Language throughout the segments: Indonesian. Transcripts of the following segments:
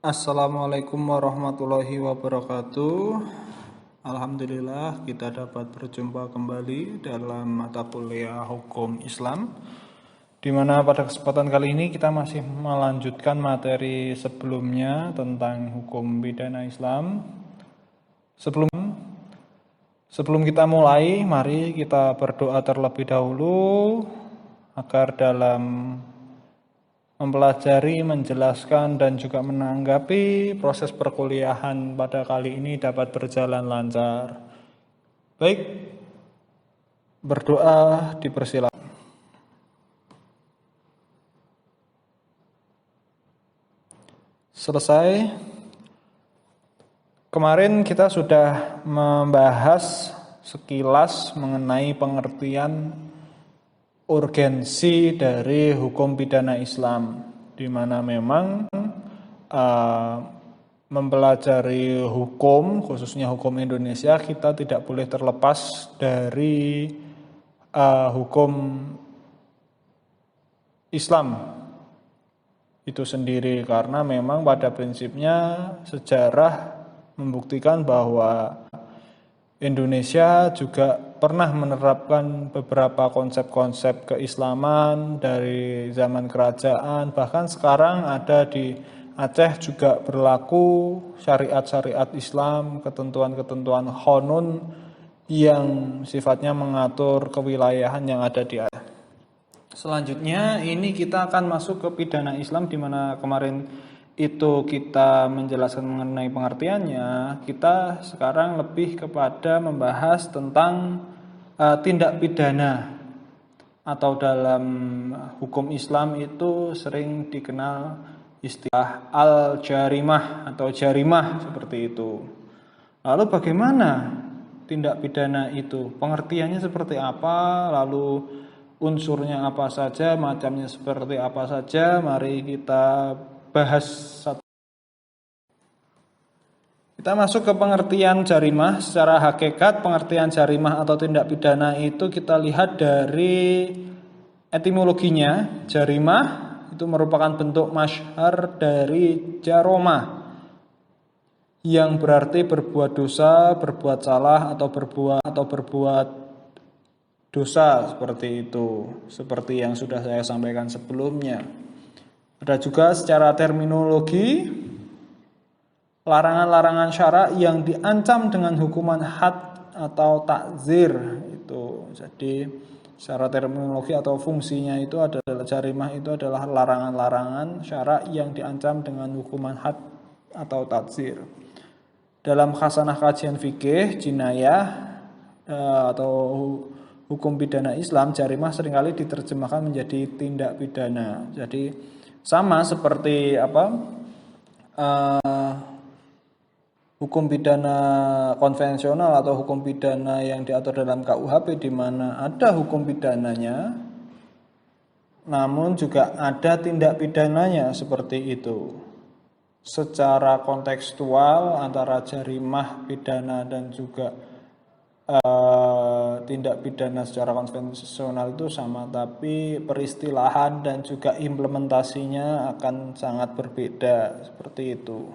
Assalamualaikum warahmatullahi wabarakatuh. Alhamdulillah kita dapat berjumpa kembali dalam mata kuliah hukum Islam, di mana pada kesempatan kali ini kita masih melanjutkan materi sebelumnya tentang hukum pidana Islam. Sebelum kita mulai, mari kita berdoa terlebih dahulu agar dalam mempelajari, menjelaskan, dan juga menanggapi proses perkuliahan pada kali ini dapat berjalan lancar. Baik, berdoa dipersilakan. Selesai. Kemarin kita sudah membahas sekilas mengenai pengertian urgensi dari hukum pidana Islam, di mana memang mempelajari hukum, khususnya hukum Indonesia, kita tidak boleh terlepas dari hukum Islam itu sendiri, karena memang pada prinsipnya sejarah membuktikan bahwa Indonesia juga pernah menerapkan beberapa konsep-konsep keislaman dari zaman kerajaan, bahkan sekarang ada di Aceh juga berlaku syariat-syariat Islam, ketentuan-ketentuan qanun yang sifatnya mengatur kewilayahan yang ada di Aceh. Selanjutnya ini kita akan masuk ke pidana Islam, di mana kemarin itu kita menjelaskan mengenai pengertiannya. Kita sekarang lebih kepada membahas tentang tindak pidana, atau dalam hukum Islam itu sering dikenal istilah al-jarimah atau jarimah seperti itu. Lalu bagaimana tindak pidana itu? Pengertiannya seperti apa? Lalu unsurnya apa saja? Macamnya seperti apa saja? Mari kita bahas satu. Kita masuk ke pengertian jarimah. Secara hakikat pengertian jarimah atau tindak pidana itu kita lihat dari etimologinya. Jarimah itu merupakan bentuk masyhar dari jaromah, yang berarti berbuat dosa, berbuat salah, atau berbuat dosa, seperti itu. Seperti yang sudah saya sampaikan sebelumnya. Ada juga secara terminologi larangan-larangan syara yang diancam dengan hukuman had atau takzir itu. Jadi secara terminologi atau fungsinya itu adalah jarimah itu adalah larangan-larangan syara yang diancam dengan hukuman had atau takzir. Dalam khasanah kajian fikih jinayah atau hukum pidana Islam, jarimah seringkali diterjemahkan menjadi tindak pidana. Jadi sama seperti hukum pidana konvensional atau hukum pidana yang diatur dalam KUHP, di mana ada hukum pidananya, namun juga ada tindak pidananya seperti itu. Secara kontekstual antara jarimah pidana dan juga tindak pidana secara konvensional itu sama, tapi peristilahan dan juga implementasinya akan sangat berbeda, seperti itu.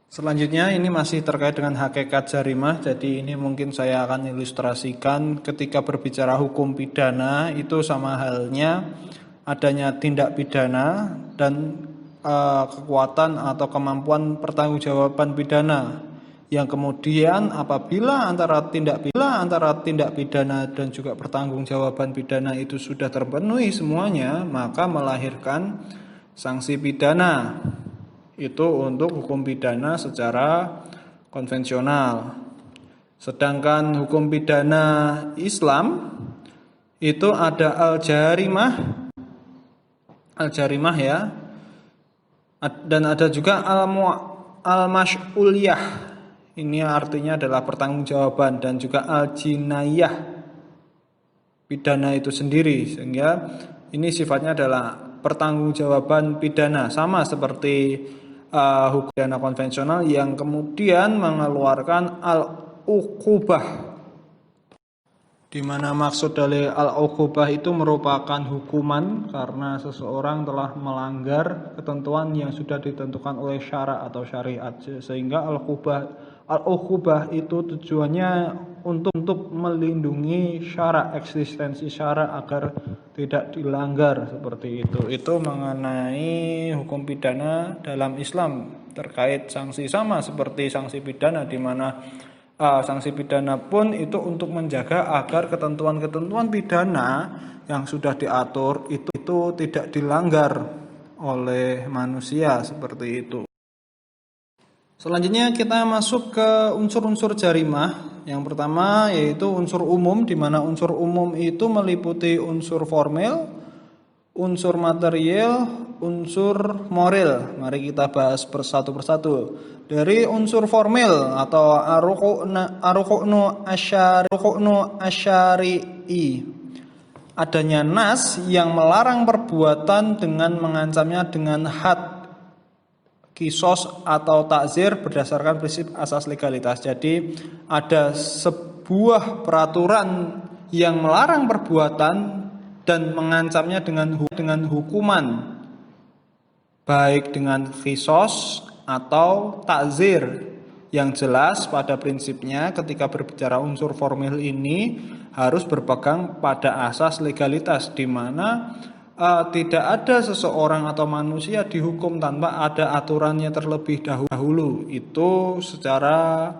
Selanjutnya ini masih terkait dengan hakikat jarimah. Jadi ini mungkin saya akan ilustrasikan ketika berbicara hukum pidana itu sama halnya adanya tindak pidana dan kekuatan atau kemampuan pertanggungjawaban pidana, yang kemudian apabila antara tindak pidana dan juga pertanggungjawaban pidana itu sudah terpenuhi semuanya, maka melahirkan sanksi pidana. Itu untuk hukum pidana secara konvensional. Sedangkan hukum pidana Islam itu ada al-jarimah ya, dan ada juga al-masy'uliyah. Ini artinya adalah pertanggungjawaban, dan juga al-jinayah, pidana itu sendiri, sehingga ini sifatnya adalah pertanggungjawaban pidana, sama seperti hukum pidana konvensional yang kemudian mengeluarkan al-uqubah, di mana maksud dari al-uqubah itu merupakan hukuman karena seseorang telah melanggar ketentuan yang sudah ditentukan oleh syara atau syariat, sehingga al-uqubah itu tujuannya untuk melindungi syara, eksistensi syara agar tidak dilanggar, seperti itu. Itu mengenai hukum pidana dalam Islam terkait sanksi, sama seperti sanksi pidana, di mana sanksi pidana pun itu untuk menjaga agar ketentuan-ketentuan pidana yang sudah diatur itu tidak dilanggar oleh manusia, seperti itu. Selanjutnya kita masuk ke unsur-unsur jarimah. Yang pertama yaitu unsur umum, di mana unsur umum itu meliputi unsur formil, unsur material, unsur moral. Mari kita bahas persatu persatu. Dari unsur formil atau ar-ruknu asyari'i, adanya nas yang melarang perbuatan dengan mengancamnya dengan had, kisos atau takzir berdasarkan prinsip asas legalitas. Jadi ada sebuah peraturan yang melarang perbuatan dan mengancamnya dengan hukuman, baik dengan kisos atau takzir. Yang jelas pada prinsipnya ketika berbicara unsur formil ini harus berpegang pada asas legalitas, di mana tidak ada seseorang atau manusia dihukum tanpa ada aturannya terlebih dahulu. Itu secara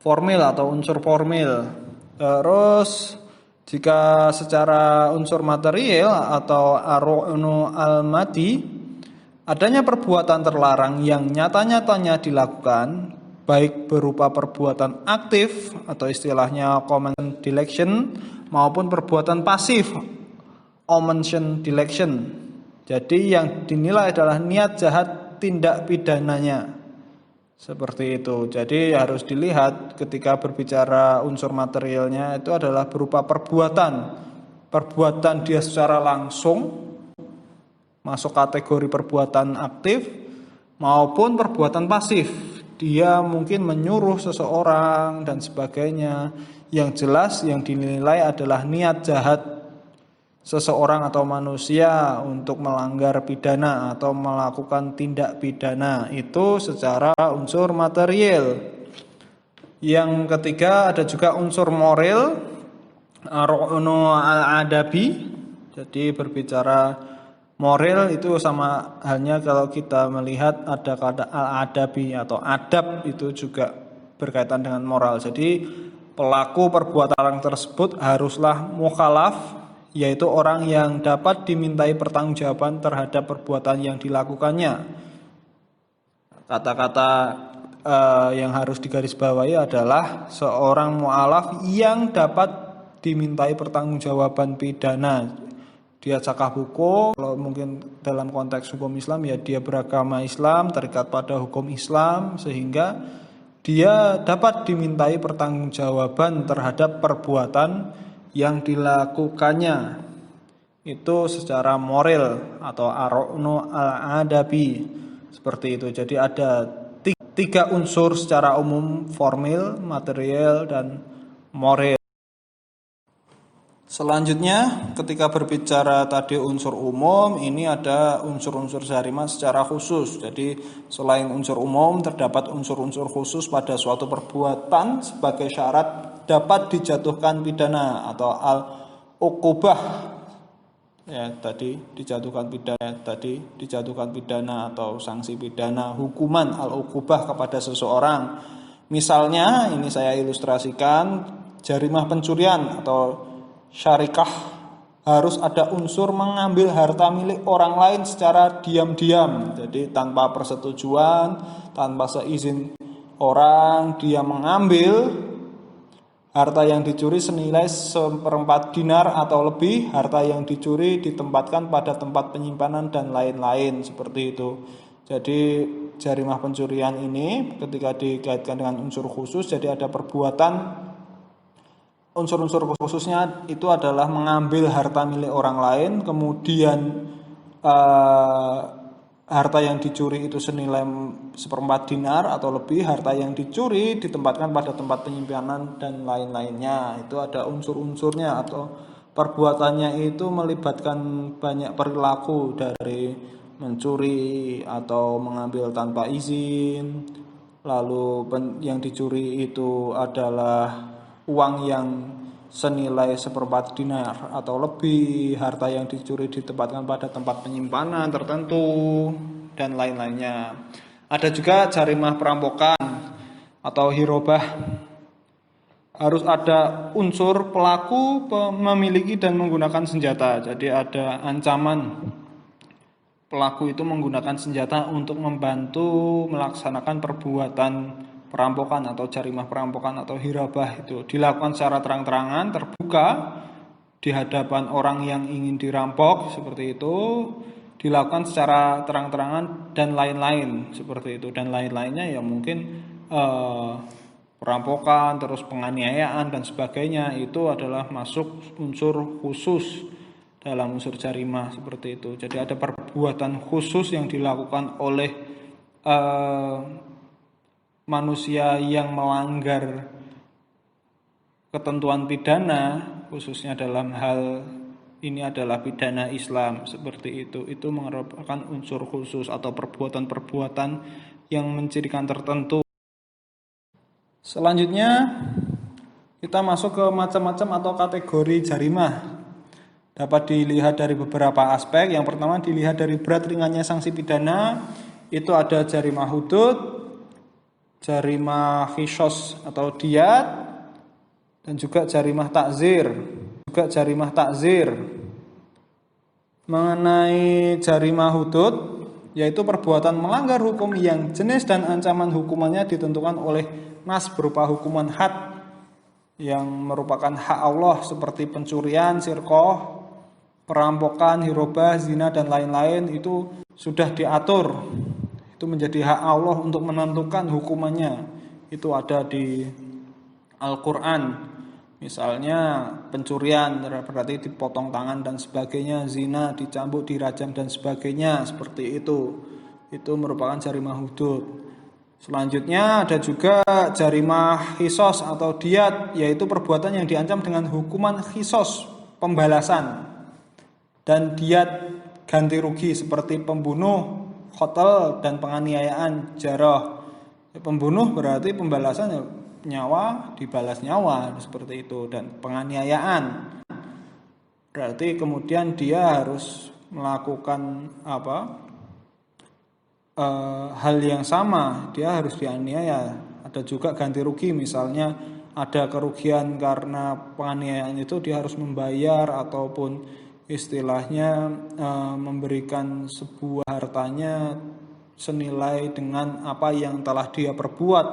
formil atau unsur formil. Terus jika secara unsur material atau ar-ruknu al-madi, adanya perbuatan terlarang yang nyata-nyatanya dilakukan, baik berupa perbuatan aktif atau istilahnya common deletion, maupun perbuatan pasif, omission deletion. Jadi yang dinilai adalah niat jahat tindak pidananya, seperti itu. Jadi harus dilihat ketika berbicara unsur materialnya itu adalah berupa perbuatan dia secara langsung masuk kategori perbuatan aktif, maupun perbuatan pasif, dia mungkin menyuruh seseorang dan sebagainya. Yang jelas yang dinilai adalah niat jahat seseorang atau manusia untuk melanggar pidana atau melakukan tindak pidana, itu secara unsur material. Yang ketiga ada juga unsur moral, ar-ruknu al-adabi. Jadi berbicara moral itu sama halnya kalau kita melihat ada kata al-adabi atau adab, itu juga berkaitan dengan moral. Jadi pelaku perbuatan tersebut haruslah mukhalaf, yaitu orang yang dapat dimintai pertanggungjawaban terhadap perbuatan yang dilakukannya. Kata-kata yang harus digarisbawahi adalah seorang mu'alaf yang dapat dimintai pertanggungjawaban pidana. Dia cakap hukum, kalau mungkin dalam konteks hukum Islam ya dia beragama Islam, terikat pada hukum Islam, sehingga dia dapat dimintai pertanggungjawaban terhadap perbuatan yang dilakukannya. Itu secara moral atau ar-ruknu al-adabi, seperti itu. Jadi ada tiga unsur secara umum, formil, material, dan moral. Selanjutnya ketika berbicara tadi unsur umum, ini ada unsur-unsur jarimah secara khusus. Jadi selain unsur umum terdapat unsur-unsur khusus pada suatu perbuatan sebagai syarat dapat dijatuhkan pidana atau al-uqubah. Ya, tadi dijatuhkan pidana atau sanksi pidana, hukuman al-uqubah kepada seseorang. Misalnya ini saya ilustrasikan jarimah pencurian atau syarikah, harus ada unsur mengambil harta milik orang lain secara diam-diam. Jadi tanpa persetujuan, tanpa seizin orang, dia mengambil harta yang dicuri senilai 1/4 dinar atau lebih. Harta yang dicuri ditempatkan pada tempat penyimpanan dan lain-lain, seperti itu. Jadi jarimah pencurian ini ketika dikaitkan dengan unsur khusus, jadi ada perbuatan, unsur-unsur khususnya itu adalah mengambil harta milik orang lain, kemudian harta yang dicuri itu senilai seperempat dinar atau lebih, harta yang dicuri ditempatkan pada tempat penyimpanan dan lain-lainnya. Itu ada unsur-unsurnya atau perbuatannya itu melibatkan banyak perilaku, dari mencuri atau mengambil tanpa izin. Lalu yang dicuri itu adalah uang yang senilai seperempat dinar atau lebih, harta yang dicuri ditempatkan pada tempat penyimpanan tertentu, dan lain-lainnya. Ada juga jarimah perampokan atau hirobah. Harus ada unsur pelaku memiliki dan menggunakan senjata. Jadi ada ancaman pelaku itu menggunakan senjata untuk membantu melaksanakan perbuatan perampokan atau jarimah perampokan atau hirabah. Itu dilakukan secara terang-terangan, terbuka di hadapan orang yang ingin dirampok, seperti itu. Dilakukan secara terang-terangan dan lain-lain, seperti itu. Dan lain-lainnya ya mungkin perampokan, terus penganiayaan dan sebagainya, itu adalah masuk unsur khusus dalam unsur jarimah, seperti itu. Jadi ada perbuatan khusus yang dilakukan oleh manusia yang melanggar ketentuan pidana, khususnya dalam hal ini adalah pidana Islam, seperti itu. Itu merupakan unsur khusus atau perbuatan-perbuatan yang mencirikan tertentu. Selanjutnya kita masuk ke macam-macam atau kategori jarimah. Dapat dilihat dari beberapa aspek. Yang pertama dilihat dari berat ringannya sanksi pidana. Itu ada jarimah hudud, jarimah khisos atau diat, dan juga jarimah takzir. Mengenai jarimah hudud, yaitu perbuatan melanggar hukum yang jenis dan ancaman hukumannya ditentukan oleh nas berupa hukuman had yang merupakan hak Allah, seperti pencurian, sirqoh, perampokan, hirobah, zina dan lain-lain. Itu sudah diatur. Itu menjadi hak Allah untuk menentukan hukumannya. Itu ada di Al-Quran. Misalnya pencurian berarti dipotong tangan dan sebagainya, zina dicambuk, dirajam dan sebagainya, seperti itu. Itu merupakan jarimah hudud. Selanjutnya ada juga jarimah khisos atau diat, yaitu perbuatan yang diancam dengan hukuman khisos, pembalasan, dan diat, ganti rugi, seperti pembunuh, qatl, dan penganiayaan, jarah. Pembunuh berarti pembalasan nyawa dibalas nyawa, seperti itu. Dan penganiayaan berarti kemudian dia harus melakukan hal yang sama, dia harus dianiaya. Ada juga ganti rugi, misalnya ada kerugian karena penganiayaan itu, dia harus membayar ataupun istilahnya memberikan sebuah hartanya senilai dengan apa yang telah dia perbuat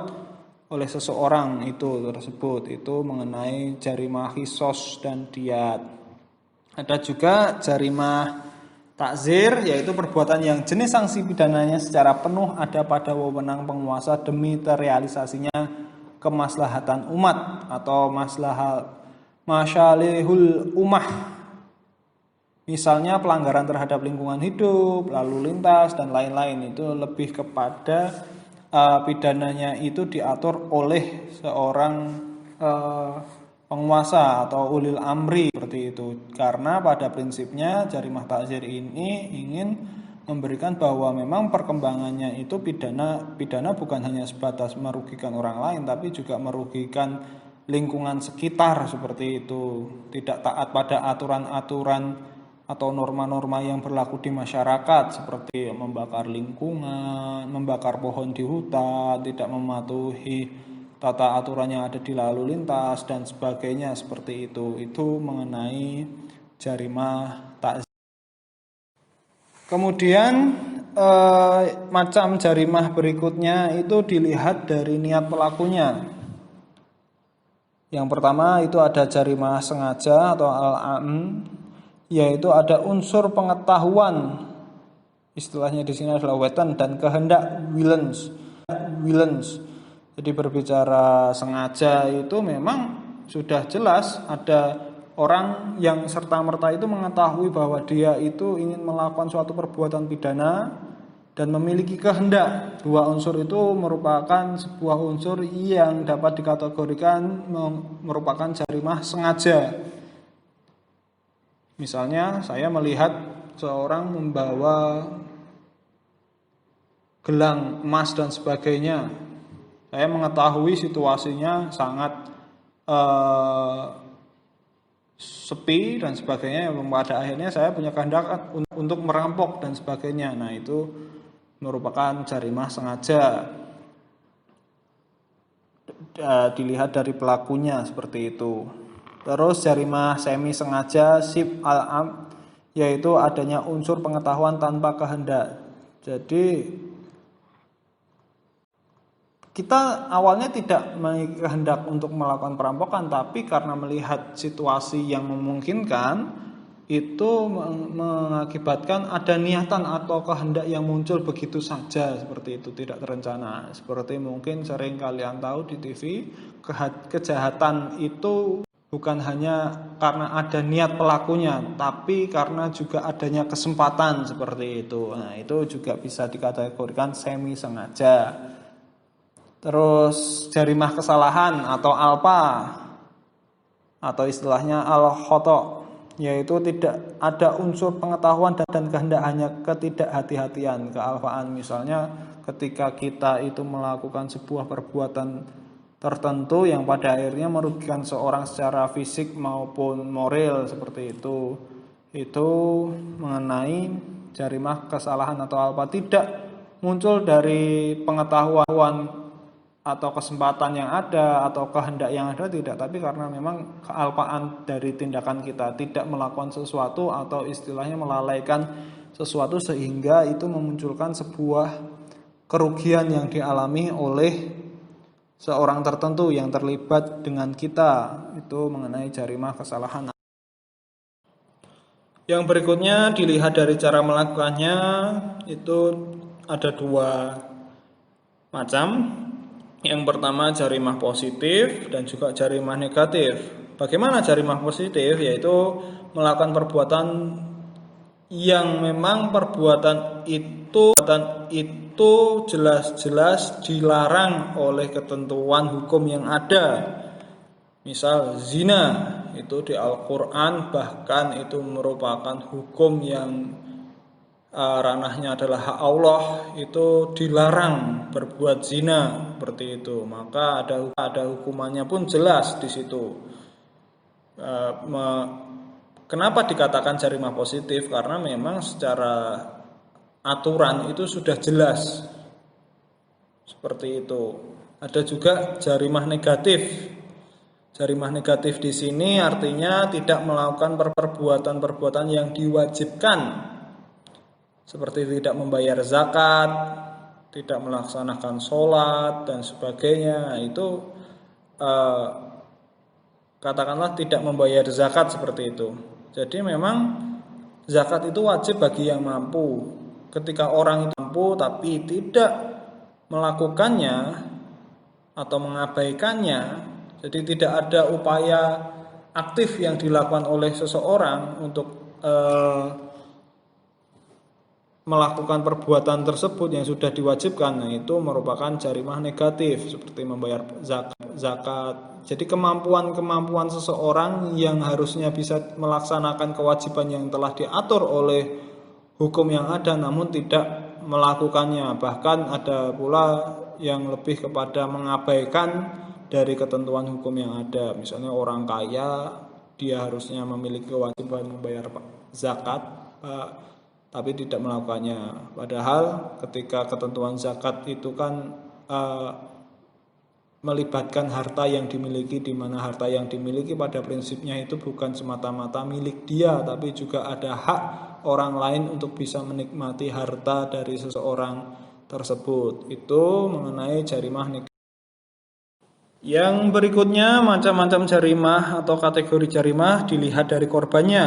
oleh seseorang itu tersebut. Itu mengenai jarimah khisos dan diat. Ada juga jarimah takzir, yaitu perbuatan yang jenis sanksi pidananya secara penuh ada pada wewenang penguasa demi terrealisasinya kemaslahatan umat atau masyalihul ummah. Misalnya pelanggaran terhadap lingkungan hidup, lalu lintas dan lain-lain. Itu lebih kepada pidananya itu diatur oleh seorang penguasa atau ulil amri, seperti itu. Karena pada prinsipnya jarimah takzir ini ingin memberikan bahwa memang perkembangannya itu pidana bukan hanya sebatas merugikan orang lain, tapi juga merugikan lingkungan sekitar, seperti itu. Tidak taat pada aturan-aturan atau norma-norma yang berlaku di masyarakat, seperti membakar lingkungan, membakar pohon di hutan, tidak mematuhi tata aturan yang ada di lalu lintas dan sebagainya, seperti itu. Itu mengenai jarimah takzir. Kemudian macam jarimah berikutnya itu dilihat dari niat pelakunya. Yang pertama itu ada jarimah sengaja atau al-am, yaitu ada unsur pengetahuan. Istilahnya di sini adalah wetan dan kehendak, willens. Jadi berbicara sengaja itu memang sudah jelas ada orang yang serta-merta itu mengetahui bahwa dia itu ingin melakukan suatu perbuatan pidana dan memiliki kehendak. Dua unsur itu merupakan sebuah unsur yang dapat dikategorikan merupakan jarimah sengaja. Misalnya saya melihat seorang membawa gelang emas dan sebagainya. Saya mengetahui situasinya sangat sepi dan sebagainya, pada akhirnya saya punya kehendak untuk merampok dan sebagainya. Nah, itu merupakan jarimah sengaja. Dilihat dari pelakunya seperti itu. Terus jarimah semi sengaja sib al-am, yaitu adanya unsur pengetahuan tanpa kehendak. Jadi kita awalnya tidak memiliki kehendak untuk melakukan perampokan, tapi karena melihat situasi yang memungkinkan, itu mengakibatkan ada niatan atau kehendak yang muncul begitu saja, seperti itu, tidak terencana. Seperti mungkin sering kalian tahu di TV, kejahatan itu bukan hanya karena ada niat pelakunya, tapi karena juga adanya kesempatan seperti itu. Nah, itu juga bisa dikategorikan semi sengaja. Terus jarimah kesalahan atau alpa, atau istilahnya al-khoto, yaitu tidak ada unsur pengetahuan dan kehendak, hanya ketidakhati-hatian, kealfaan. Misalnya ketika kita itu melakukan sebuah perbuatan tertentu yang pada akhirnya merugikan seorang secara fisik maupun moral, seperti itu mengenai jarimah kesalahan atau alpa. Tidak muncul dari pengetahuan atau kesempatan yang ada atau kehendak yang ada, tidak, tapi karena memang kealpaan dari tindakan kita, tidak melakukan sesuatu atau istilahnya melalaikan sesuatu sehingga itu memunculkan sebuah kerugian yang dialami oleh seorang tertentu yang terlibat dengan kita. Itu mengenai jarimah kesalahan. Yang berikutnya dilihat dari cara melakukannya, itu ada dua macam. Yang pertama jarimah positif dan juga jarimah negatif. Bagaimana jarimah positif? Yaitu melakukan perbuatan yang memang perbuatan itu jelas-jelas dilarang oleh ketentuan hukum yang ada. Misal zina, itu di Al-Quran bahkan itu merupakan hukum yang ranahnya adalah hak Allah, itu dilarang berbuat zina seperti itu. Maka ada hukumannya pun jelas di situ. Kenapa dikatakan jarimah positif? Karena memang secara aturan itu sudah jelas seperti itu. Ada juga jarimah negatif. Jarimah negatif di sini artinya tidak melakukan perbuatan-perbuatan yang diwajibkan, seperti tidak membayar zakat, tidak melaksanakan sholat dan sebagainya. Itu katakanlah tidak membayar zakat seperti itu. Jadi memang zakat itu wajib bagi yang mampu. Ketika orang itu mampu tapi tidak melakukannya atau mengabaikannya, jadi tidak ada upaya aktif yang dilakukan oleh seseorang untuk melakukan perbuatan tersebut yang sudah diwajibkan, nah itu merupakan jarimah negatif, seperti membayar zakat. Jadi kemampuan seseorang yang harusnya bisa melaksanakan kewajiban yang telah diatur oleh hukum yang ada namun tidak melakukannya. Bahkan ada pula yang lebih kepada mengabaikan dari ketentuan hukum yang ada. Misalnya orang kaya, dia harusnya memiliki kewajiban membayar zakat, tapi tidak melakukannya. Padahal ketika ketentuan zakat itu kan melibatkan harta yang dimiliki, di mana harta yang dimiliki pada prinsipnya itu bukan semata-mata milik dia, tapi juga ada hak orang lain untuk bisa menikmati harta dari seseorang tersebut. Itu mengenai jarimah negatif. Yang berikutnya macam-macam jarimah atau kategori jarimah dilihat dari korbannya.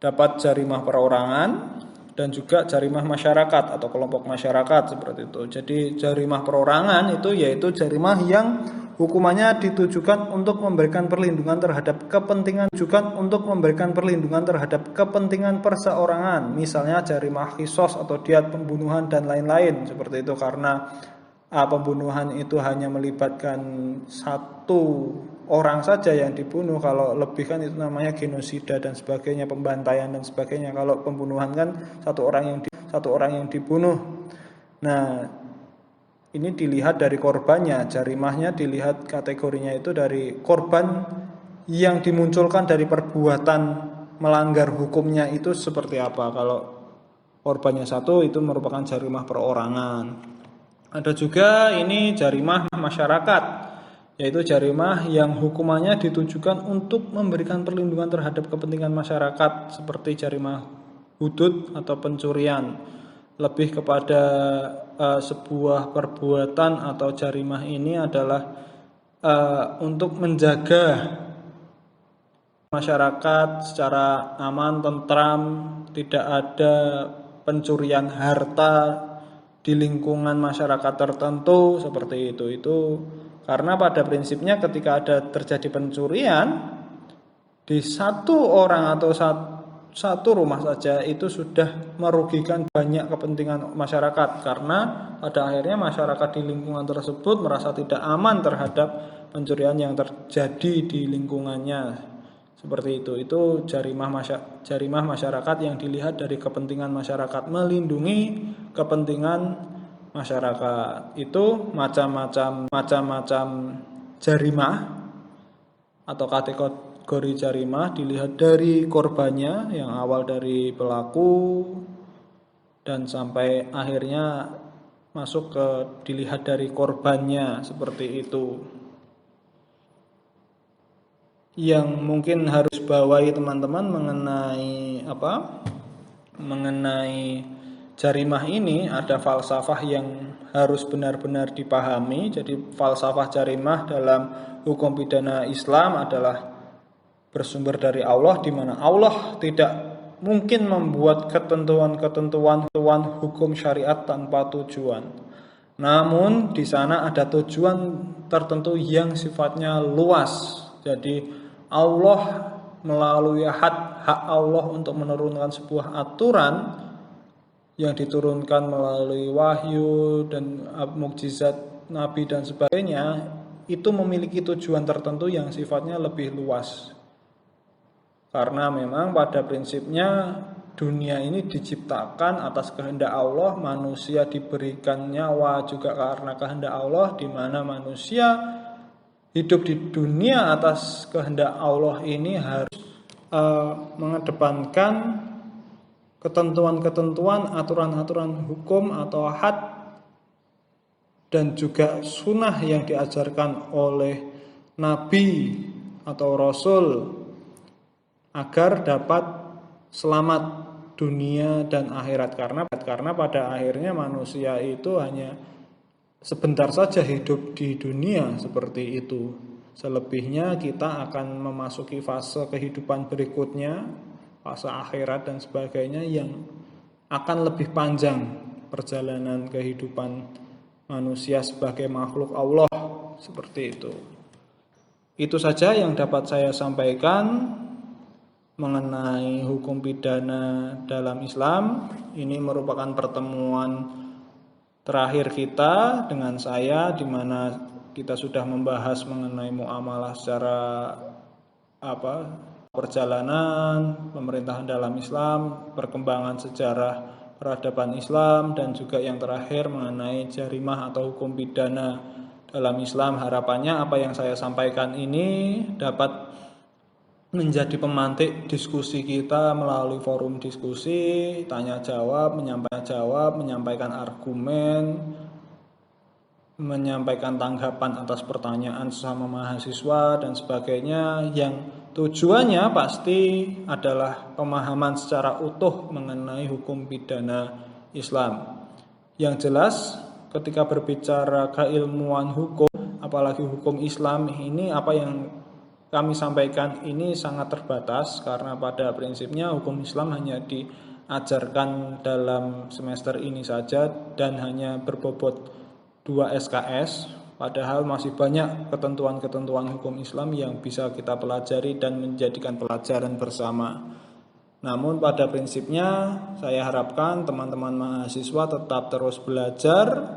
Dapat jarimah perorangan dan juga jarimah masyarakat atau kelompok masyarakat seperti itu. Jadi jarimah perorangan itu yaitu jarimah yang hukumannya ditujukan untuk memberikan perlindungan terhadap kepentingan perseorangan, misalnya jarimah qisas atau diat pembunuhan dan lain-lain seperti itu, karena pembunuhan itu hanya melibatkan satu orang saja yang dibunuh. Kalau lebih kan itu namanya genosida dan sebagainya, pembantaian dan sebagainya. Kalau pembunuhan kan satu orang yang dibunuh. Nah, ini dilihat dari korbannya, jarimahnya dilihat kategorinya itu dari korban yang dimunculkan dari perbuatan melanggar hukumnya itu seperti apa. Kalau korbannya satu itu merupakan jarimah perorangan. Ada juga ini jarimah masyarakat, yaitu jarimah yang hukumannya ditujukan untuk memberikan perlindungan terhadap kepentingan masyarakat, seperti jarimah hudud atau pencurian. Lebih kepada sebuah perbuatan atau jarimah ini adalah untuk menjaga masyarakat secara aman, tentram, tidak ada pencurian harta di lingkungan masyarakat tertentu seperti itu. Itu karena pada prinsipnya ketika ada terjadi pencurian di satu orang atau satu rumah saja, itu sudah merugikan banyak kepentingan masyarakat, karena pada akhirnya masyarakat di lingkungan tersebut merasa tidak aman terhadap pencurian yang terjadi di lingkungannya. Seperti itu jarimah masyarakat yang dilihat dari kepentingan masyarakat, melindungi kepentingan masyarakat. Itu macam-macam jarimah atau kategori jarimah dilihat dari korbannya, yang awal dari pelaku dan sampai akhirnya masuk ke dilihat dari korbannya, seperti itu. Yang mungkin harus bawahi teman-teman mengenai jarimah ini, ada falsafah yang harus benar-benar dipahami. Jadi falsafah jarimah dalam hukum pidana Islam adalah bersumber dari Allah, di mana Allah tidak mungkin membuat ketentuan-ketentuan hukum syariat tanpa tujuan. Namun di sana ada tujuan tertentu yang sifatnya luas. Jadi Allah melalui hak Allah untuk menurunkan sebuah aturan yang diturunkan melalui wahyu dan mukjizat nabi dan sebagainya, itu memiliki tujuan tertentu yang sifatnya lebih luas. Karena memang pada prinsipnya dunia ini diciptakan atas kehendak Allah, manusia diberikan nyawa juga karena kehendak Allah, di mana manusia hidup di dunia atas kehendak Allah ini harus mengedepankan ketentuan-ketentuan, aturan-aturan hukum atau had dan juga sunnah yang diajarkan oleh Nabi atau Rasul agar dapat selamat dunia dan akhirat. Karena pada akhirnya manusia itu hanya sebentar saja hidup di dunia seperti itu. Selebihnya kita akan memasuki fase kehidupan berikutnya, fase akhirat dan sebagainya, yang akan lebih panjang perjalanan kehidupan manusia sebagai makhluk Allah, seperti itu. Itu saja yang dapat saya sampaikan mengenai hukum pidana dalam Islam. Ini merupakan pertemuan terakhir kita dengan saya, di mana kita sudah membahas mengenai muamalah secara perjalanan pemerintahan dalam Islam, perkembangan sejarah peradaban Islam, dan juga yang terakhir mengenai jarimah atau hukum pidana dalam Islam. Harapannya apa yang saya sampaikan ini dapat menjadi pemantik diskusi kita melalui forum diskusi, tanya jawab, menyampaikan argumen, menyampaikan tanggapan atas pertanyaan sesama mahasiswa dan sebagainya, yang tujuannya pasti adalah pemahaman secara utuh mengenai hukum pidana Islam. Yang jelas ketika berbicara keilmuan hukum, apalagi hukum Islam ini, apa yang kami sampaikan ini sangat terbatas, karena pada prinsipnya hukum Islam hanya diajarkan dalam semester ini saja dan hanya berbobot 2 SKS, Padahal masih banyak ketentuan-ketentuan hukum Islam yang bisa kita pelajari dan menjadikan pelajaran bersama. Namun pada prinsipnya saya harapkan teman-teman mahasiswa tetap terus belajar,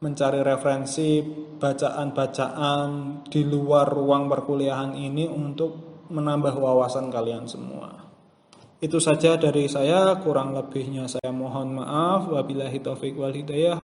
mencari referensi bacaan-bacaan di luar ruang perkuliahan ini untuk menambah wawasan kalian semua. Itu saja dari saya, kurang lebihnya saya mohon maaf. Wabillahi taufik wal hidayah.